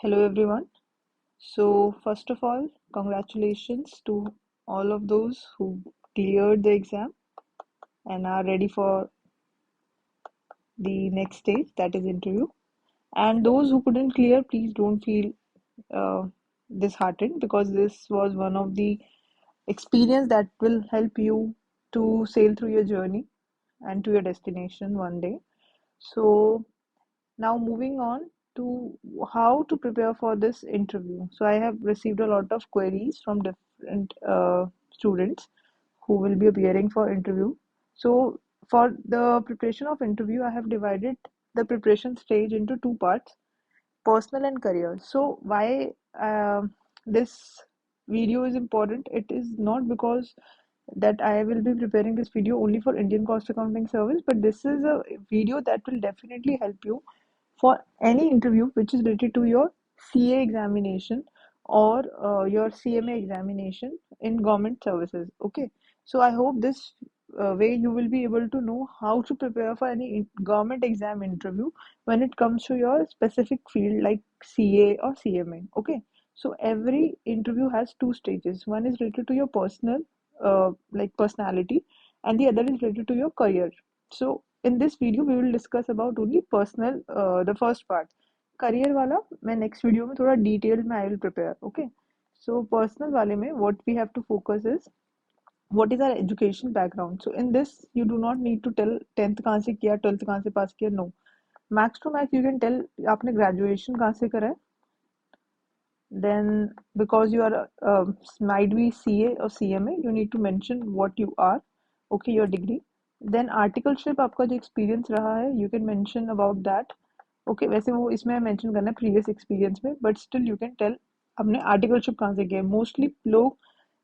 Hello everyone. So first of all, congratulations to all of those who cleared the exam and are ready for the next stage, that is interview. And those who couldn't clear, please don't feel uh, disheartened because this was one of the experience that will help you to sail through your journey and to your destination one day. So now moving on to how to prepare for this interview. So I have received a lot of queries from different students who will be appearing for interview. So for the preparation of interview, I have divided the preparation stage into two parts, personal and career. So why this video is important? It is not because that I will be preparing this video only for Indian Cost Accounting Service, but this is a video that will definitely help you for any interview which is related to your CA examination or your CMA examination in government services. Okay, so I hope this way you will be able to know how to prepare for any government exam interview when it comes to your specific field like CA or CMA. Okay, so every interview has two stages. One is related to your personal, like personality, and the other is related to your career. So in this video we will discuss about only personal, the first part. Career वाला मैं next video में थोड़ा detail में I will prepare. Okay, so personal वाले में what we have to focus is what is our education background. So in this you do not need to tell 10th कहाँ से किया, 12th कहाँ से पास किया. No, max to max you can tell आपने graduation कहाँ से करा है. Then because you are might be CA or CMA, you need to mention what you are. Okay, your degree. Then articleship आपका जो experience रहा है, you can mention about that. Okay, वैसे वो इसमें mention करना है previous experience में, but still you can tell हमने articleship कहाँ से किया है. Mostly लोग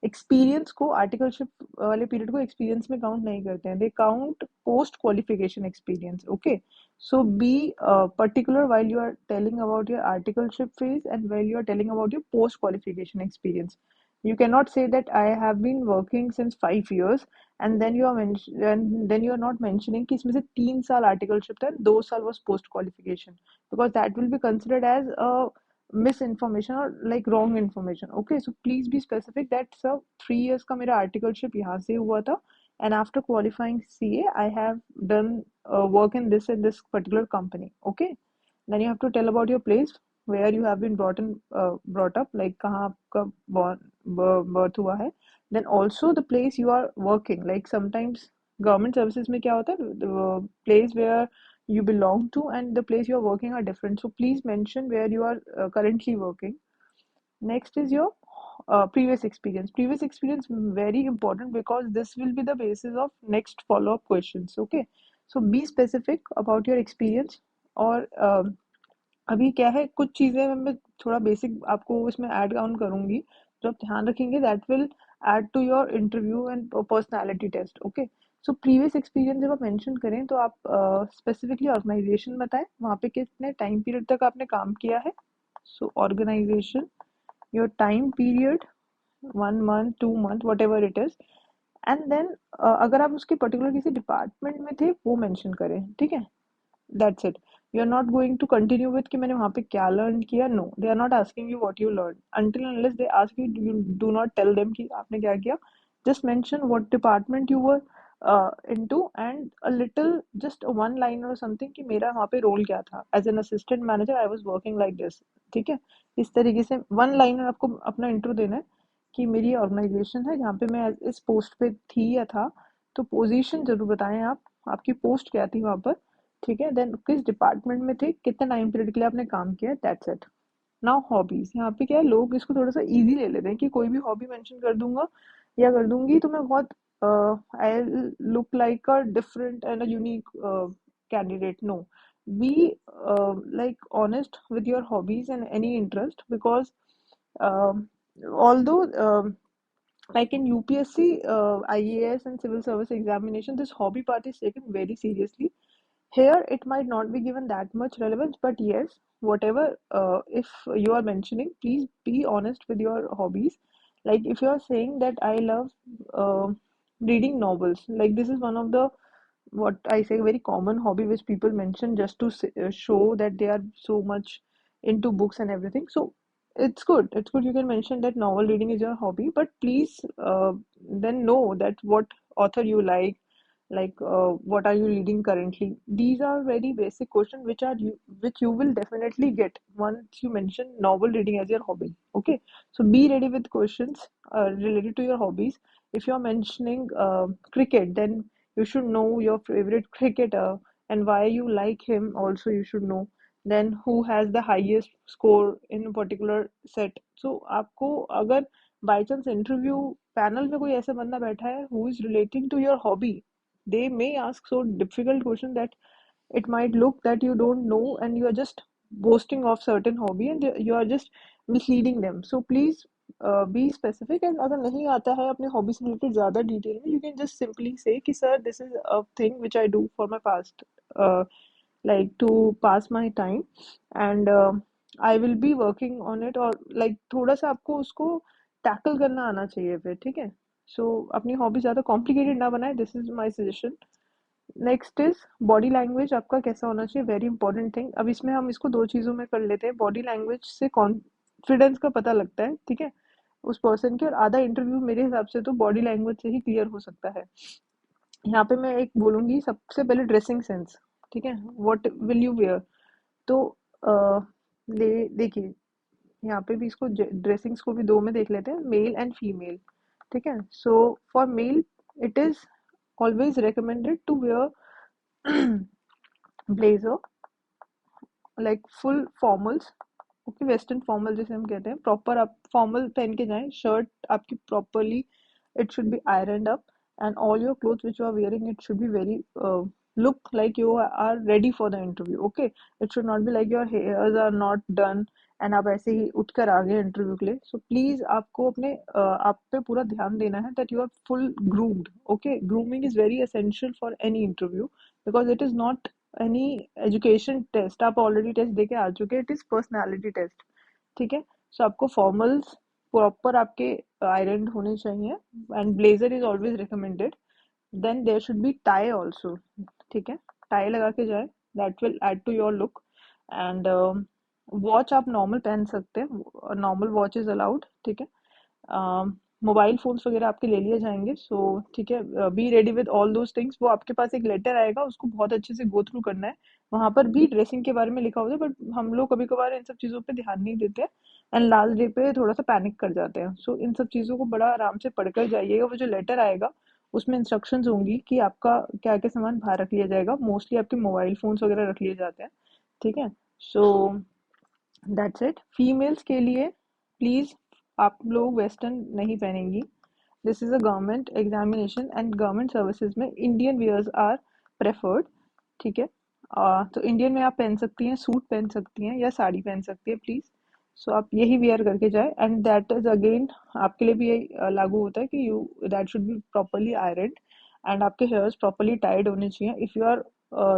experience को articleship वाले period को experience में count नहीं करते हैं. They count post qualification experience. Okay, so be particular while you are telling about your articleship phase and while you are telling about your post qualification experience. You cannot say that I have been working since 5 years and then you are not mentioning कि इसमें से 3 साल articleship था, 2 साल was post qualification, because that will be considered as a misinformation or like wrong information. Okay, so please be specific that sir 3 years का मेरा articleship यहाँ से हुआ था and after qualifying CA I have done work in this particular company. Okay, then you have to tell about your place where you have been brought up, like कहाँ आपका birth हुआ है. Then also the place you are working, like sometimes government services में क्या होता है, the place where you belong to and the place you are working are different, so please mention where you are currently working. Next is your previous experience. Previous experience very important because this will be the basis of next follow-up questions. Okay, so be specific about your experience. और अभी क्या है, कुछ चीज़ें मैं थोड़ा basic आपको इसमें ऐड ऑन करूँगी जो आप ध्यान रखेंगे, that will add to your interview and personality test. Okay, so previous experience जब आप मेंशन करें तो आप स्पेसिफिकली ऑर्गेनाइजेशन बताएं, वहाँ पे कितने टाइम पीरियड तक आपने काम किया है. सो organisation, your time period, 1 month 2 month whatever it is, and then अगर आप उसके पर्टिकुलर किसी डिपार्टमेंट में थे वो मेंशन करें. ठीक है, that's it. You are not going to continue with कि मैंने वहाँ पे क्या लर्न किया. No, they are not asking you what you learn until unless they ask you. You do not tell them कि आपने क्या किया. Just mention what department you were into and a little, just a one line or something कि मेरा वहाँ पे role क्या था. As an assistant manager I was working like this. ठीक है, इस तरीके से वन लाइनर आपको अपना इंट्रो देना है कि मेरी ऑर्गेनाइजेशन है जहाँ पे मैं इस पोस्ट पे थी या था. तो पोजीशन जरूर बताएं आप, आपकी पोस्ट क्या थी वहाँ पर. ठीक है, देन किस डिपार्टमेंट में थे, कितने टाइम पीरियड के लिए आपने काम किया, दैट्स इट. नाउ हॉबीज, यहाँ पे क्या है, लोग इसको थोड़ा सा इजी ले लेते हैं कि कोई भी हॉबी मेंशन कर दूंगा या कर दूंगी तो मैं बहुत I look like a different and a unique candidate. No, be like honest with your hobbies and any interest, because um, although like in UPSC, IAS and civil service examination, this hobby part is taken very seriously. Here it might not be given that much relevance, but yes, whatever, if you are mentioning, please be honest with your hobbies. Like if you are saying that I love uh, reading novels, like this is one of the, what I say, very common hobby which people mention just to show that they are so much into books and everything. So it's good. It's good you can mention that novel reading is your hobby, but please then know that what author you like what are you reading currently. These are very basic questions which you will definitely get once you mention novel reading as your hobby. Okay, so be ready with questions related to your hobbies. If you're mentioning cricket, then you should know your favorite cricketer and why you like him also you should know. Then who has the highest score in a particular set. So आपको अगर by chance interview panel में कोई ऐसा बंदा बैठा है who is relating to your hobby, they may ask so difficult question that it might look that you don't know and you are just boasting of certain hobby and you are just misleading them. So please be specific, and अगर नहीं आता है अपने hobby से related ज़्यादा detail में, you can just simply say कि sir this is a thing which I do for my past like to pass my time and I will be working on it, और like थोड़ा सा आपको उसको tackle करना आना चाहिए फिर, ठीक है? सो अपनी हॉबी ज़्यादा कॉम्प्लिकेटेड ना बनाए, this is my suggestion. Next is body language आपका कैसा होना चाहिए, वेरी इंपॉर्टेंट थिंग. अब इसमें हम इसको दो चीज़ों में कर लेते हैं. बॉडी लैंग्वेज से कॉन्फिडेंस का पता लगता है, ठीक है, उस पर्सन के, और आधा इंटरव्यू मेरे हिसाब से तो बॉडी लैंग्वेज से ही क्लियर हो सकता है. यहाँ पे मैं एक बोलूँगी सबसे पहले ड्रेसिंग सेंस, ठीक है, व्हाट विल यू वेयर. तो देखिए यहाँ पे भी इसको ड्रेसिंग्स को भी दो में देख लेते हैं, मेल एंड फीमेल, ठीक है. So for male it is always recommended to wear blazer, like full formals, okay, western formal जिसे हम कहते हैं, प्रॉपर आप फॉर्मल पहन के जाएं, शर्ट आपकी properly it should be ironed up and all your clothes which you are wearing it should be very look like you are ready for the interview. Okay, it should not be like your hairs are not done and आप ऐसे ही उठकर आ गए interview के लिए. So please आपको अपने आप पे पूरा ध्यान देना है that you are full groomed. Okay, grooming is very essential for any interview because it is not any education test. आप ऑलरेडी टेस्ट देके आ चुके हैं, इट इज पर्सनैलिटी टेस्ट, ठीक है. सो आपको फॉर्मल्स प्रॉपर आपके आयरन होने चाहिए and blazer is always recommended. Then there should be tie also, ठीक है, टाई लगा के जाए, that will add to your look. And watch आप नॉर्मल पहन सकते हैं, नॉर्मल वॉच इज अलाउड, ठीक है. मोबाइल फोन्स वगैरह आपके ले लिए जाएंगे, सो ठीक है, be ready with all those things. वो आपके पास एक लेटर आएगा, उसको बहुत अच्छे से गो थ्रू करना है. वहां पर भी ड्रेसिंग के बारे में लिखा होता है, बट हम लोग कभी कभार इन सब चीज़ों पे ध्यान नहीं देते हैं एंड लास्ट डे पे थोड़ा सा पैनिक कर जाते हैं. सो इन सब चीज़ों को बड़ा आराम से पढ़कर जाइएगा. वो जो लेटर आएगा उसमें इंस्ट्रक्शंस होंगी कि आपका क्या क्या सामान बाहर रख लिया जाएगा. मोस्टली आपके मोबाइल फोन्स वगैरह रख लिए जाते हैं, ठीक है. So that's it. फीमेल्स के लिए प्लीज आप लोग वेस्टर्न नहीं पहनेंगी. This is a government examination and government services में इंडियन वियर्स आर प्रेफर्ड, ठीक है. तो इंडियन में आप पहन सकती हैं, सूट पहन सकती हैं या साड़ी पहन सकती है प्लीज. सो आप यही वेयर करके जाए एंड दैट इज अगेन आपके लिए भी यही लागू होता है कि you that should be properly iron and आपके हेयर्स प्रॉपरली टाइड होने चाहिए. If you are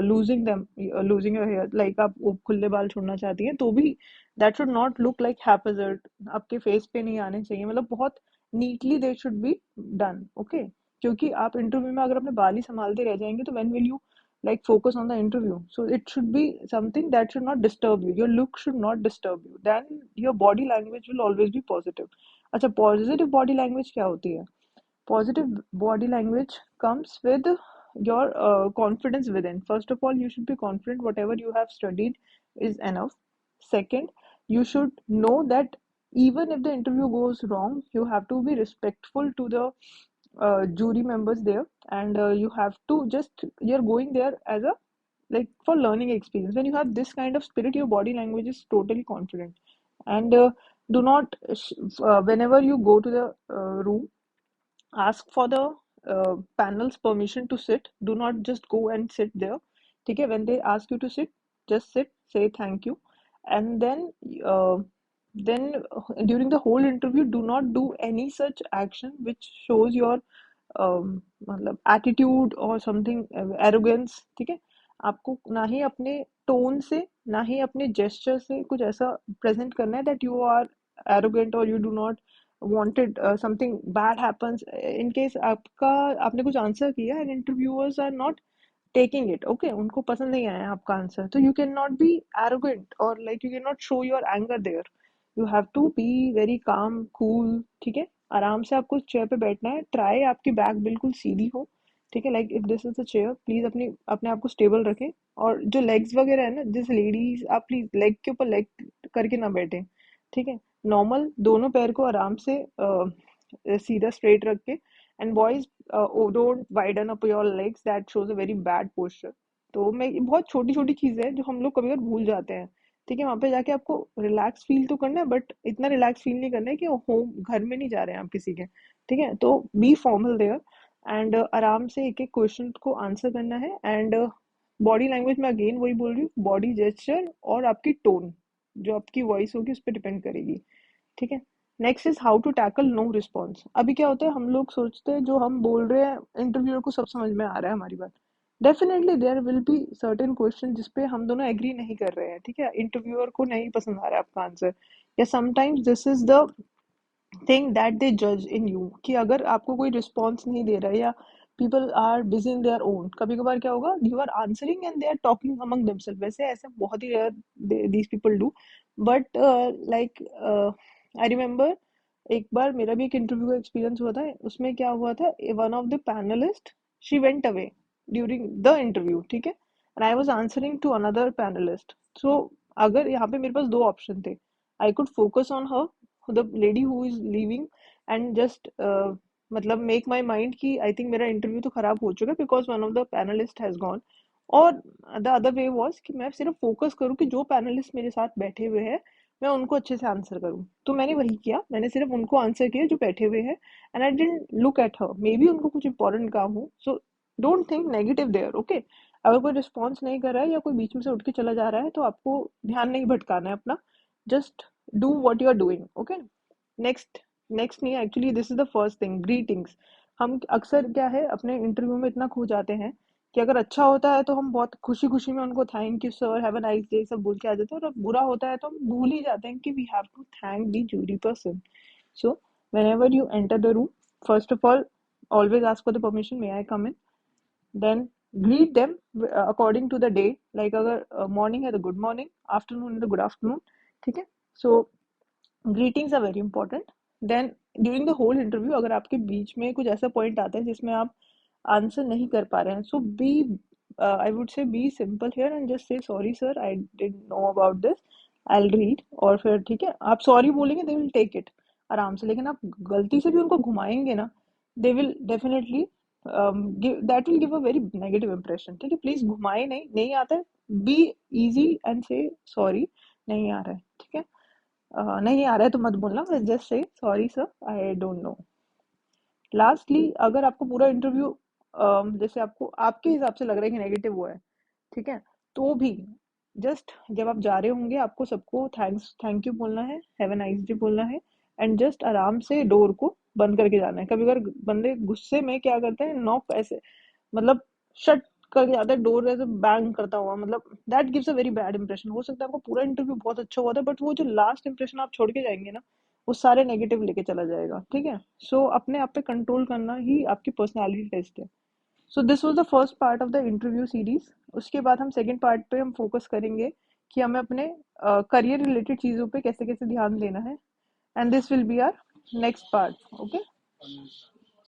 losing them, losing your hair, like आप वो खुले बाल छोड़ना चाहती हैं तो भी that should not look like haphazard, आपके फेस पे नहीं आने चाहिए, मतलब बहुत neatly they should be done. Okay, क्योंकि आप इंटरव्यू में अगर अपने बाल ही संभालते रह जाएंगे तो when will you like focus on the interview? So it should be something that should not disturb you, your look should not disturb you, then your body language will always be positive. अच्छा, positive body language क्या होती है? Positive body language comes with your confidence within. First of all, you should be confident whatever you have studied is enough. Second, you should know that even if the interview goes wrong, you have to be respectful to the jury members there, and you have to just, you're going there as a like for learning experience. When you have this kind of spirit, your body language is totally confident. And do not whenever you go to the room, ask for the panel's permission to sit. Do not just go and sit there, okay? When they ask you to sit, just sit, say thank you, and uh, during the whole interview do not do any such action which shows your मतलब attitude और something arrogance, ठीक है. आपको ना ही अपने tone से ना ही अपने जेस्चर से कुछ ऐसा प्रेजेंट करना है दैट यू आर एरोगेंट और you do not wanted something bad happens in case आपका आपने कुछ आंसर किया and interviewers are not taking it. Okay, उनको पसंद नहीं आया आपका आंसर, तो you cannot be arrogant or like you cannot show your anger there. You have to be very calm, cool. ठीक है, आराम से आपको चेयर पे बैठना है, ट्राई आपकी बैक बिल्कुल सीधी हो। ठीक है, like if this is a chair, please अपनी अपने आप को स्टेबल रखें। और जो लेग्स वगैरह है ना, जिस लेडीज, आप प्लीज लेग के ऊपर लेग करके ना बैठे। ठीक है, नॉर्मल दोनों पैर को आराम से सीधा स्ट्रेट रख के। And boys, don't widen up your legs, that shows a very bad posture. तो मैं, बहुत छोटी छोटी चीजें हैं जो हम लोग कभी कभी भूल जाते हैं। ठीक है, वहां पे जाके आपको रिलैक्स फील तो करना है, बट इतना रिलैक्स फील नहीं करना है कि होम घर में नहीं जा रहे हैं आप किसी के। ठीक है, तो बी फॉर्मल देयर। एंड आराम से एक एक क्वेश्चन को आंसर करना है। एंड बॉडी लैंग्वेज में अगेन वही बोल रही हूँ, बॉडी जेस्चर और आपकी टोन, जो आपकी वॉइस होगी उस पर डिपेंड करेगी। ठीक है, next is how to tackle no response. अभी क्या होता है, हम लोग सोचते हैं जो हम बोल रहे हैं इंटरव्यूअर को सब समझ में आ रहा है हमारी बात। Definitely there will be certain question जिसपे हम दोनों एग्री नहीं कर रहे हैं। ठीक है, इंटरव्यूअर को नहीं पसंद आ रहा है आपका आंसर, या sometimes this is the thing that they जज इन यू, कि अगर आपको कोई रिस्पॉन्स नहीं दे रहा है, या people are busy in their own. कभी कभार क्या होगा, you are answering and they are talking among themselves. वैसे ऐसे बहुत ही rare these people do, but like I remember, एक बार मेरा भी एक इंटरव्यू का एक्सपीरियंस हुआ था। उसमें क्या हुआ था, one of the panelist, she went away during the interview. ठीक है, and I was answering to another panelist. So अगर यहाँ पे मेरे पास दो ऑप्शन थे, I could focus on her, the lady who is leaving, and just मतलब मेक माई माइंड कि आई थिंक मेरा इंटरव्यू तो खराब हो चुका है because one of the panelist has gone. और द अदर वे वॉज कि मैं सिर्फ फोकस करूँ कि जो पैनलिस्ट मेरे साथ बैठे हुए हैं, मैं उनको अच्छे से आंसर करूँ। तो मैंने वही किया, मैंने सिर्फ उनको आंसर किया जो बैठे हुए हैं। And I didn't look at her, maybe उनको कुछ इंपॉर्टेंट काम हो। So don't think negative there. Okay, अगर कोई रिस्पॉन्स नहीं कर रहा है या कोई बीच में से उठ के चला जा रहा है, तो आपको ध्यान नहीं भटकाना है अपना, just do what you are doing. Okay, next, next नहीं, actually this is the first thing, greetings. हम अक्सर क्या है, अपने इंटरव्यू में इतना खो जाते हैं कि अगर अच्छा होता है तो हम बहुत खुशी खुशी में उनको thank you sir, have a nice day सब बोल के आ जाते हैं, और बुरा होता है तो हम भूल ही जाते हैं कि we have to thank the jury person. So whenever you enter the room, first of all, always ask for the permission, may I come in? Then greet them according to the day, like अगर morning है तो good morning, afternoon है तो good afternoon। ठीक है, so greetings are very important. Then during the whole interview, अगर आपके बीच में कुछ ऐसा पॉइंट आता है जिसमें आप आंसर नहीं कर पा रहे हैं, so be, I would say be simple here and just say sorry sir, I didn't know about this, I will read. और फिर ठीक है, आप सॉरी बोलेंगे, दे विल टेक इट आराम से। लेकिन आप गलती से भी उनको घुमाएंगे ना, they will definitely that will give a very negative impression. ठीक है, प्लीज घुमाए नहीं, नहीं आता है, बी इजी एंड से सॉरी, नहीं आ रहा है। ठीक है, नहीं आ रहा है तो मत बोलना, just say sorry sir, I don't know. Lastly, अगर आपको पूरा इंटरव्यू जैसे आपको आपके हिसाब से लग रहा है कि नेगेटिव हुआ है, ठीक है, तो भी जस्ट जब आप जा रहे होंगे, आपको सबको थैंक यू बोलना है, हैव अ नाइस डे बोलना है, एंड जस्ट आराम से डोर को बंद करके जाना है। कभी अगर बंदे गुस्से में क्या करते हैं, नॉक ऐसे, मतलब शट करके जाता है डोर, ऐसे बैंग करता हुआ, मतलब that gives a very bad impression. हो सकता है आपको पूरा इंटरव्यू बहुत अच्छा हुआ था, बट वो जो लास्ट इंप्रेशन आप छोड़ के जाएंगे ना, वो सारे नेगेटिव लेके चला जाएगा। ठीक है, सो अपने आप पे कंट्रोल करना ही आपकी पर्सनालिटी टेस्ट है। So this was the first part of the interview series. उसके बाद हम सेकंड पार्ट पे हम फोकस करेंगे कि हमें अपने करियर रिलेटेड चीजों पे कैसे कैसे ध्यान देना है, and this will be our next part. Okay,